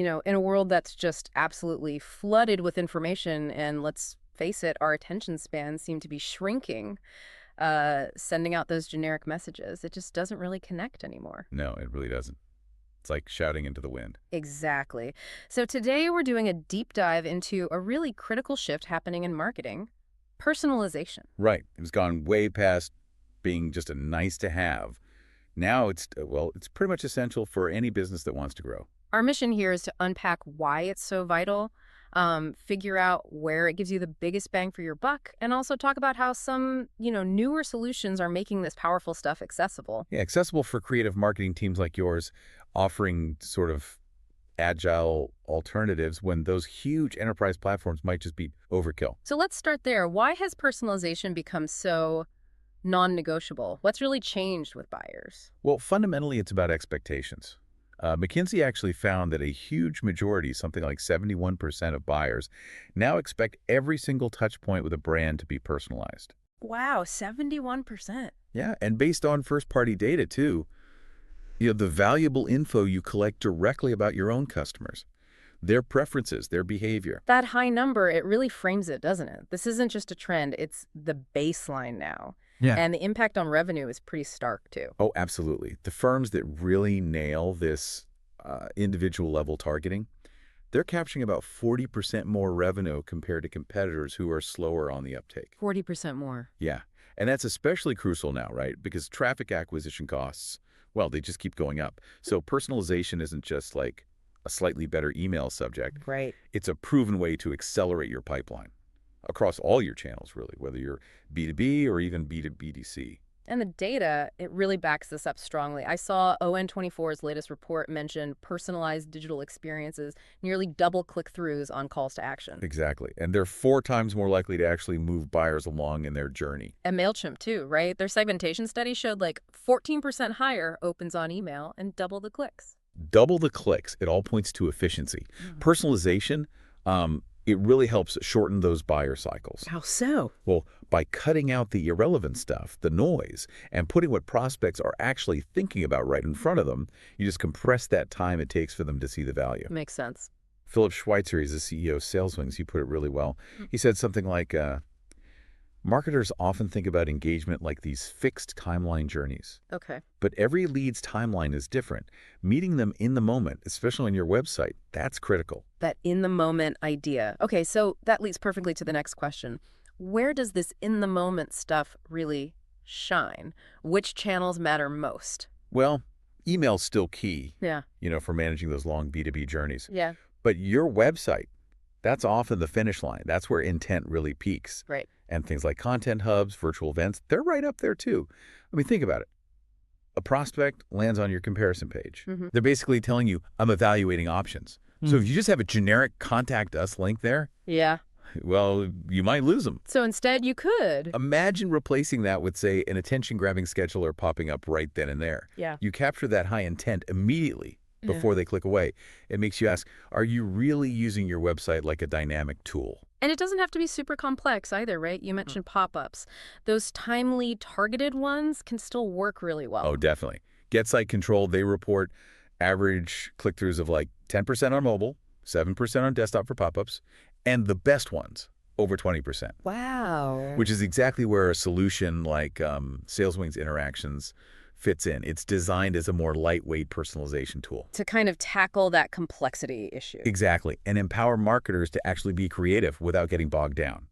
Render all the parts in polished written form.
In a world that's just absolutely flooded with information, and let's face it, our attention spans seem to be shrinking, sending out those generic messages, it just doesn't really connect anymore. No, it really doesn't. It's like shouting into the wind. Exactly. So today we're doing a deep dive into a really critical shift happening in marketing, personalization. Right. It was gone way past being just a nice to have. Now it's pretty much essential for any business that wants to grow. Our mission here is to unpack why it's so vital, figure out where it gives you the biggest bang for your buck, and also talk about how some, newer solutions are making this powerful stuff accessible. Yeah, accessible for creative marketing teams like yours, offering sort of agile alternatives when those huge enterprise platforms might just be overkill. So let's start there. Why has personalization become so non-negotiable? What's really changed with buyers? Well, fundamentally, it's about expectations. McKinsey actually found that a huge majority, something like 71% of buyers, now expect every single touch point with a brand to be personalized. Wow, 71%. Yeah, and based on first-party data, too. The valuable info you collect directly about your own customers, their preferences, their behavior. That high number, it really frames it, doesn't it? This isn't just a trend, it's the baseline now. Yeah. And the impact on revenue is pretty stark, too. Oh, absolutely. The firms that really nail this individual level targeting, they're capturing about 40% more revenue compared to competitors who are slower on the uptake. 40% more. Yeah. And that's especially crucial now, right? Because traffic acquisition costs, well, they just keep going up. So personalization isn't just like a slightly better email subject. Right. It's a proven way to accelerate your pipeline across all your channels, really, whether you're B2B or even B2B2C. And the data, it really backs this up strongly. I saw ON24's latest report mention personalized digital experiences, nearly double click-throughs on calls to action. Exactly. And they're 4 times more likely to actually move buyers along in their journey. And MailChimp, too, right? Their segmentation study showed like 14% higher opens on email and double the clicks. Double the clicks. It all points to efficiency. Personalization, it really helps shorten those buyer cycles. How so? Well, by cutting out the irrelevant stuff, the noise, and putting what prospects are actually thinking about right in front of them, you just compress that time it takes for them to see the value. Makes sense. Philip Schweitzer is the CEO of SalesWings. He put it really well. He said something like, marketers often think about engagement like these fixed timeline journeys. Okay. But every lead's timeline is different. Meeting them in the moment, especially on your website, that's critical. That in-the-moment idea. Okay, so that leads perfectly to the next question. Where does this in-the-moment stuff really shine? Which channels matter most? Well, email's still key, Yeah. for managing those long B2B journeys. Yeah. But your website, that's often the finish line. That's where intent really peaks. Right. And things like content hubs, virtual events, they're right up there too. I mean, think about it. A prospect lands on your comparison page. They're basically telling you, I'm evaluating options. So if you just have a generic contact us link there, Yeah. well, you might lose them. So instead you could. Imagine replacing that with, say, an attention-grabbing scheduler popping up right then and there. Yeah. You capture that high intent immediately before they click away. It makes you ask, are you really using your website like a dynamic tool? And it doesn't have to be super complex either, right? You mentioned pop-ups. Those timely, targeted ones can still work really well. Oh, definitely. Get Site Control, they report average click-throughs of like 10% on mobile, 7% on desktop for pop-ups, and the best ones, over 20%. Wow. Which is exactly where a solution like SalesWings Interactions fits in. It's designed as a more lightweight personalization tool. To kind of tackle that complexity issue. Exactly, and empower marketers to actually be creative without getting bogged down.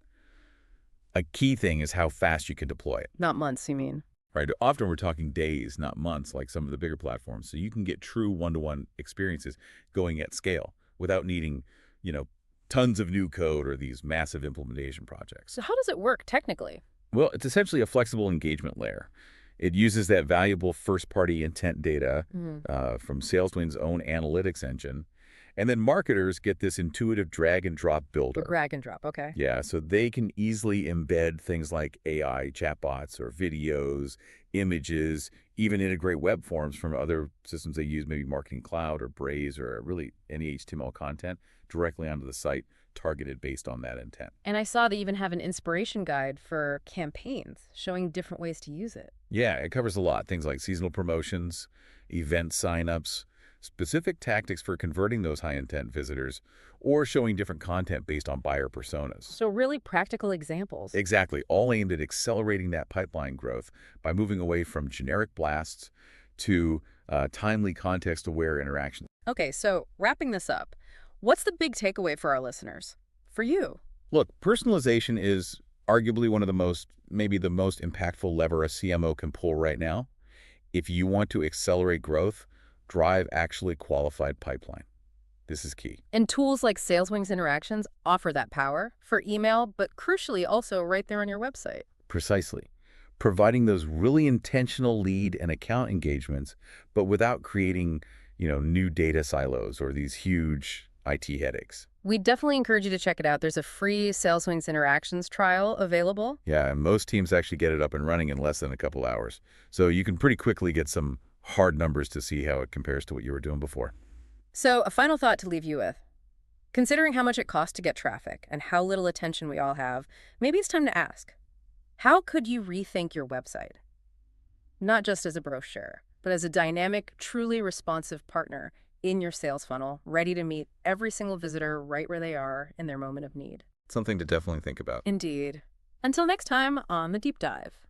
A key thing is how fast you can deploy it. Not months, you mean? Right. Often we're talking days, not months, like some of the bigger platforms. So you can get true one-to-one experiences going at scale without needing, tons of new code or these massive implementation projects. So how does it work technically? Well, it's essentially a flexible engagement layer. It uses that valuable first-party intent data from SalesWings' own analytics engine. And then marketers get this intuitive drag-and-drop builder. Drag and drop, okay. Yeah, so they can easily embed things like AI chatbots or videos, images, even integrate web forms from other systems they use, maybe Marketing Cloud or Braze or really any HTML content directly onto the site, targeted based on that intent. And I saw they even have an inspiration guide for campaigns showing different ways to use it. Yeah, it covers a lot. Things like seasonal promotions, event signups, specific tactics for converting those high-intent visitors, or showing different content based on buyer personas. So really practical examples. Exactly, all aimed at accelerating that pipeline growth by moving away from generic blasts to timely, context-aware interactions. Okay, so wrapping this up, what's the big takeaway for our listeners? For you? Look, personalization is arguably one of the maybe the most impactful lever a CMO can pull right now. If you want to accelerate growth, drive actually qualified pipeline. This is key. And tools like SalesWings Interactions offer that power for email, but crucially also right there on your website. Precisely. Providing those really intentional lead and account engagements, but without creating, new data silos or these huge IT headaches. We definitely encourage you to check it out. There's a free SalesWings Interactions trial available. Yeah, and most teams actually get it up and running in less than a couple hours. So you can pretty quickly get some hard numbers to see how it compares to what you were doing before. So a final thought to leave you with. Considering how much it costs to get traffic and how little attention we all have, maybe it's time to ask, how could you rethink your website? Not just as a brochure, but as a dynamic, truly responsive partner in your sales funnel, ready to meet every single visitor right where they are in their moment of need. Something to definitely think about. Indeed. Until next time on The Deep Dive.